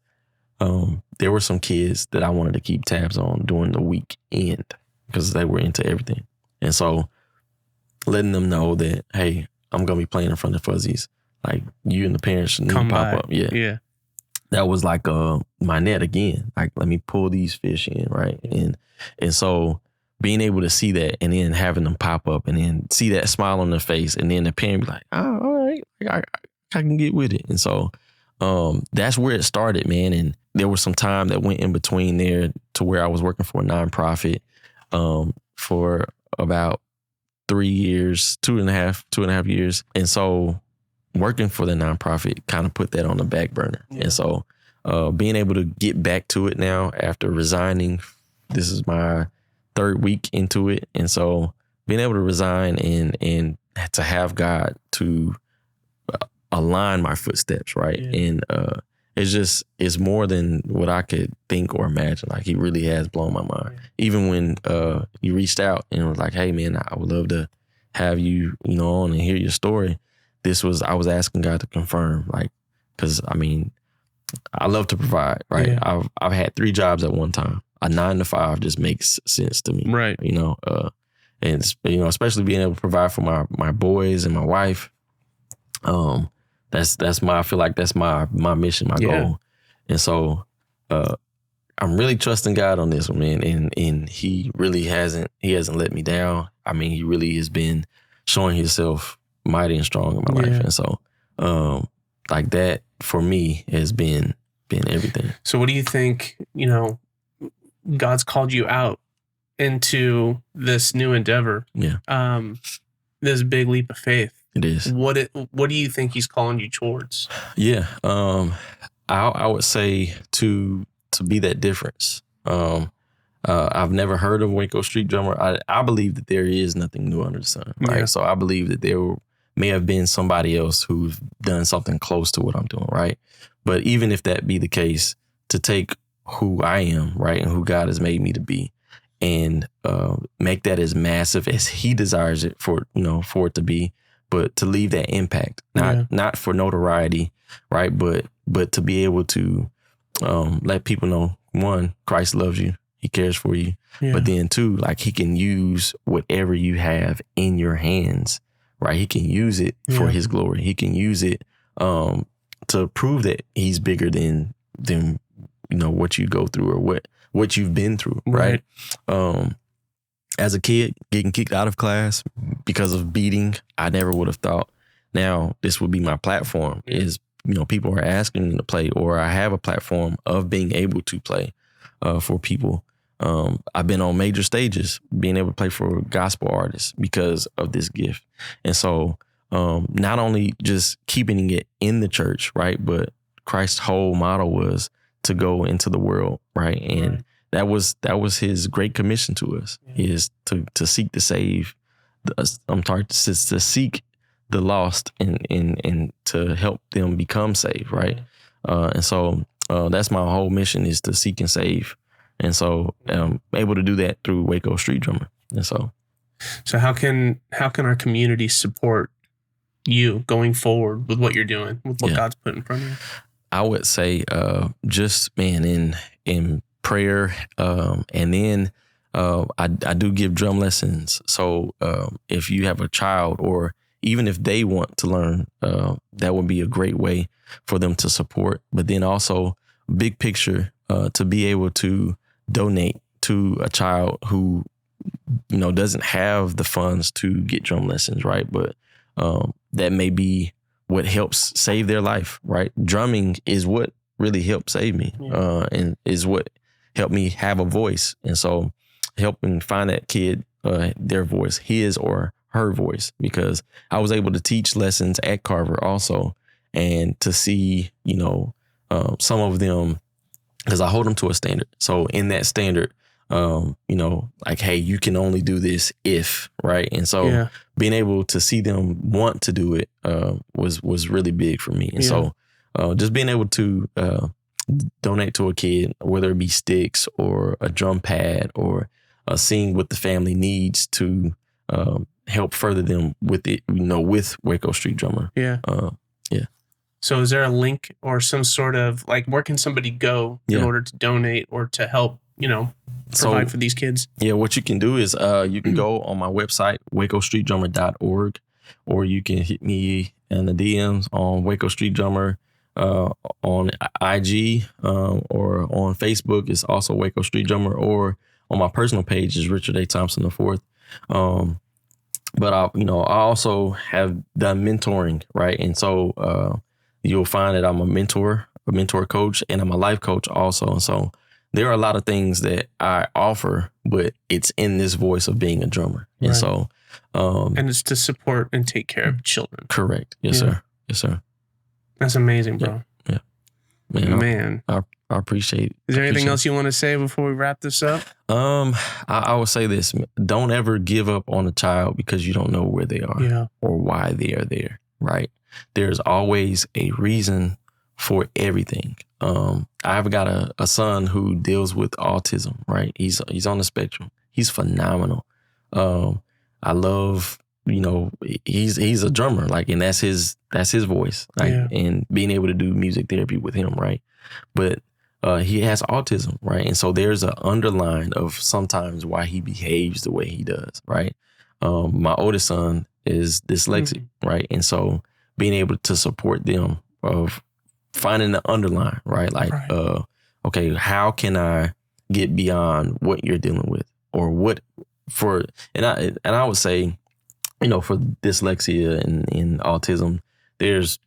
[SPEAKER 1] there were some kids that I wanted to keep tabs on during the weekend because they were into everything. And so, letting them know that, hey, I'm going to be playing in front of fuzzies. Like, you and the parents need to pop up. Yeah. That was like my net again. Like, let me pull these fish in, right? And so being able to see that and then having them pop up and then see that smile on their face and then the parent be like, oh, all right, I can get with it. And so that's where it started, man. And there was some time that went in between there to where I was working for a nonprofit for about 3 years, two and a half years. And so working for the nonprofit kind of put that on the back burner. Yeah. And so being able to get back to it now after resigning, this is my 3rd week into it. And so being able to resign and to have God to align my footsteps, right? Yeah. And it's more than what I could think or imagine. Like, he really has blown my mind. Yeah. Even when you reached out and was like, hey man, I would love to have you, on and hear your story. I was asking God to confirm, like, because I mean, I love to provide, right? Yeah. I've had 3 jobs at one time. A 9-to-5 just makes sense to me,
[SPEAKER 2] right?
[SPEAKER 1] And especially being able to provide for my boys and my wife. I feel like that's my mission, my goal. And so I'm really trusting God on this one, man. And he really hasn't let me down. I mean, he really has been showing himself mighty and strong in my life. And so like that for me has been everything.
[SPEAKER 2] So what do you think, God's called you out into this new endeavor?
[SPEAKER 1] Yeah.
[SPEAKER 2] This big leap of faith.
[SPEAKER 1] It is.
[SPEAKER 2] What do you think he's calling you towards?
[SPEAKER 1] Yeah. I would say to be that difference. I've never heard of Waco Street Drummer. I believe that there is nothing new under the sun. Right. Yeah. So I believe that there may have been somebody else who's done something close to what I'm doing. Right. But even if that be the case, to take who I am, right, and who God has made me to be, and make that as massive as he desires it for it to be, but to leave that impact, not for notoriety, right, but to be able to let people know, 1, Christ loves you, he cares for you, but then 2, like, he can use whatever you have in your hands, right? He can use it for his glory. He can use it to prove that he's bigger than what you go through or what you've been through, right? As a kid, getting kicked out of class because of beating, I never would have thought now this would be my platform. Is people are asking me to play, or I have a platform of being able to play for people. I've been on major stages, being able to play for gospel artists because of this gift. And so not only just keeping it in the church, right, but Christ's whole model was to go into the world, right? And that was his great commission to us, is to seek to save to seek the lost and to help them become saved, right? And so that's my whole mission, is to seek and save. And so I'm able to do that through Waco Street Drummer. And so
[SPEAKER 2] how can our community support you going forward with what you're doing, with what God's put in front of you?
[SPEAKER 1] I would say just, man, in prayer, and then I do give drum lessons. So if you have a child, or even if they want to learn, that would be a great way for them to support. But then also, big picture, to be able to donate to a child who doesn't have the funds to get drum lessons, right? But that may be what helps save their life, right? Drumming is what really helped save me, and is what helped me have a voice. And so helping find that kid their voice, his or her voice, because I was able to teach lessons at Carver also, and to see, some of them, because I hold them to a standard. So in that standard, like, hey, you can only do this if, right? And so being able to see them want to do it was really big for me. And so just being able to donate to a kid, whether it be sticks or a drum pad, or seeing what the family needs to help further them with it, with Waco Street Drummer.
[SPEAKER 2] So is there a link or some sort of, like, where can somebody go in order to donate or to help, provide for these kids?
[SPEAKER 1] Yeah, what you can do is you can go on my website, wacostreetdrummer.org, or you can hit me in the DMs on Waco Street Drummer on IG or on Facebook. It's also Waco Street Drummer, or on my personal page is Richard A. Thompson IV. But I also have done mentoring, right? And so you'll find that I'm a mentor coach, and I'm a life coach also. And so there are a lot of things that I offer, but it's in this voice of being a drummer. Right. And so,
[SPEAKER 2] and it's to support and take care of children.
[SPEAKER 1] Correct. Yes, sir. Yes, sir.
[SPEAKER 2] That's amazing, bro.
[SPEAKER 1] Yeah. Man. I appreciate it.
[SPEAKER 2] Is there anything else you want to say before we wrap this up?
[SPEAKER 1] I would say this: don't ever give up on a child because you don't know where they are or why they are there. Right? There's always a reason for everything. I've got a son who deals with autism. Right? He's on the spectrum. He's phenomenal. I love, he's a drummer, and that's his voice, and being able to do music therapy with him. Right? But he has autism, right? And so there's an underline of sometimes why he behaves the way he does, right? My oldest son is dyslexic, right? And so being able to support them of finding the underline, right? Okay, how can I get beyond what you're dealing with, or and I would say, for dyslexia and autism, there's,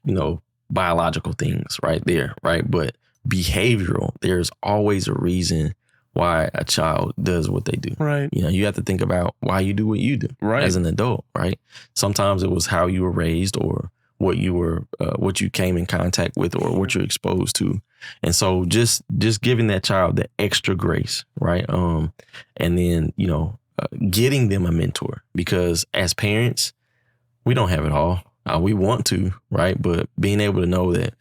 [SPEAKER 1] biological things right there, right? But behavioral, there's always a reason why a child does what they do.
[SPEAKER 2] Right.
[SPEAKER 1] You have to think about why you do what you do as an adult, right? Sometimes it was how you were raised, or what you came in contact with, or what you're exposed to. And so just giving that child the extra grace, right? And then, getting them a mentor, because as parents, we don't have it all. We want to, right? But being able to know that,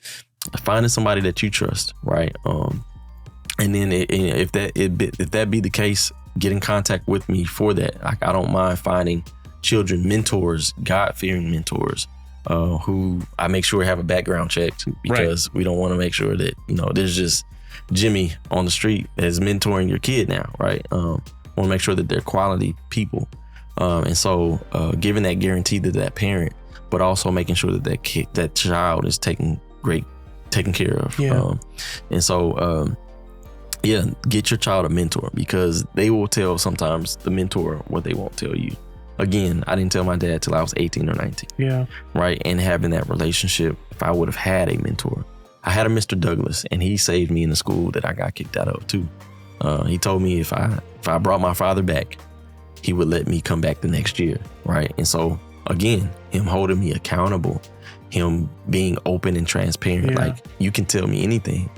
[SPEAKER 1] finding somebody that you trust, right? And then if that be the case, get in contact with me for that. I don't mind finding children mentors, God-fearing mentors, who I make sure have a background check, because we don't want to make sure that, there's just Jimmy on the street that's mentoring your kid now, right? Want to make sure that they're quality people. And so giving that guarantee to that parent, but also making sure that that child is taken care of.
[SPEAKER 2] Yeah.
[SPEAKER 1] And so, get your child a mentor, because they will tell sometimes the mentor what they won't tell you. Again, I didn't tell my dad till I was 18 or 19.
[SPEAKER 2] Yeah.
[SPEAKER 1] Right. And having that relationship, if I would have had a mentor, I had a Mr. Douglas, and he saved me in the school that I got kicked out of too. He told me if I brought my father back, he would let me come back the next year. Right. And so again, him holding me accountable, him being open and transparent, you can tell me anything,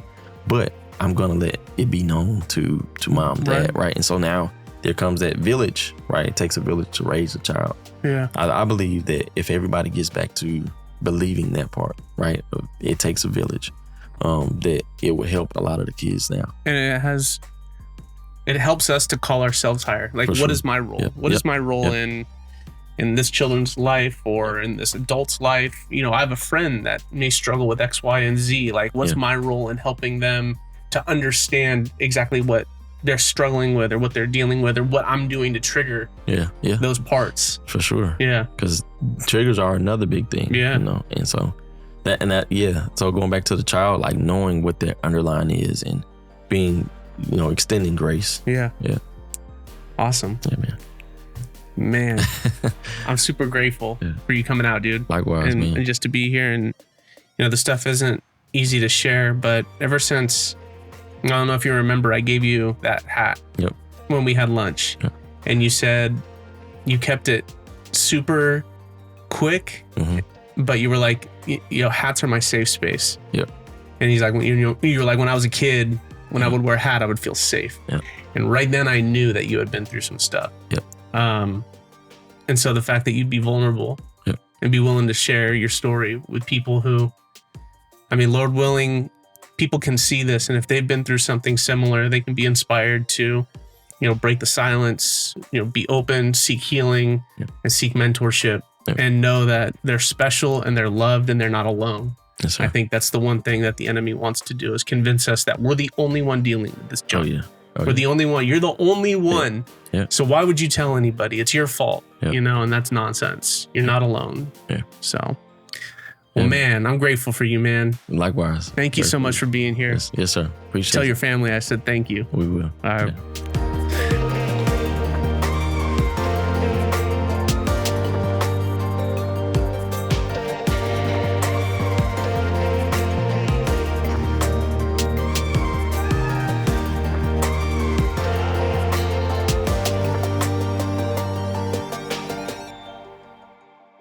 [SPEAKER 1] but I'm going to let it be known to mom, dad. Right. And so now there comes that village, right? It takes a village to raise a child.
[SPEAKER 2] Yeah.
[SPEAKER 1] I believe that if everybody gets back to believing that part, right? It takes a village, that it will help a lot of the kids now.
[SPEAKER 2] And it helps us to call ourselves higher. What is my role? What is my role in this children's life, or in this adult's life? I have a friend that may struggle with X, Y, and Z. What's my role in helping them to understand exactly what they're struggling with, or what they're dealing with, or what I'm doing to trigger those parts? For sure. Yeah. Because triggers are another big thing. Yeah. And so so going back to the child, knowing what their underline is, and being, extending grace. Yeah. Yeah. Awesome. Yeah, man. I'm super grateful for you coming out, dude. Likewise, man. And just to be here, and the stuff isn't easy to share, but ever since, I don't know if you remember, I gave you that hat when we had lunch, and you said you kept it super quick, but you were like, hats are my safe space. Yep. And he's like, you're like, when I was a kid, when I would wear a hat, I would feel safe. Yep. And right then I knew that you had been through some stuff. Yep. And so the fact that you'd be vulnerable and be willing to share your story with people who, Lord willing, people can see this, and if they've been through something similar, they can be inspired to, break the silence, be open, seek healing, and seek mentorship, and know that they're special and they're loved and they're not alone. Yes, I think that's the one thing that the enemy wants to do, is convince us that we're the only one dealing with this junk. We're the only one. You're the only one.
[SPEAKER 1] Yeah.
[SPEAKER 2] So why would you tell anybody? It's your fault,
[SPEAKER 1] Yeah.
[SPEAKER 2] and that's nonsense. You're not alone.
[SPEAKER 1] Yeah.
[SPEAKER 2] So, well, man, I'm grateful for you, man.
[SPEAKER 1] Likewise.
[SPEAKER 2] Thank you so much for being here.
[SPEAKER 1] Yes, sir. Appreciate it.
[SPEAKER 2] Tell your family I said thank you.
[SPEAKER 1] We will.
[SPEAKER 2] All right.
[SPEAKER 1] Yeah.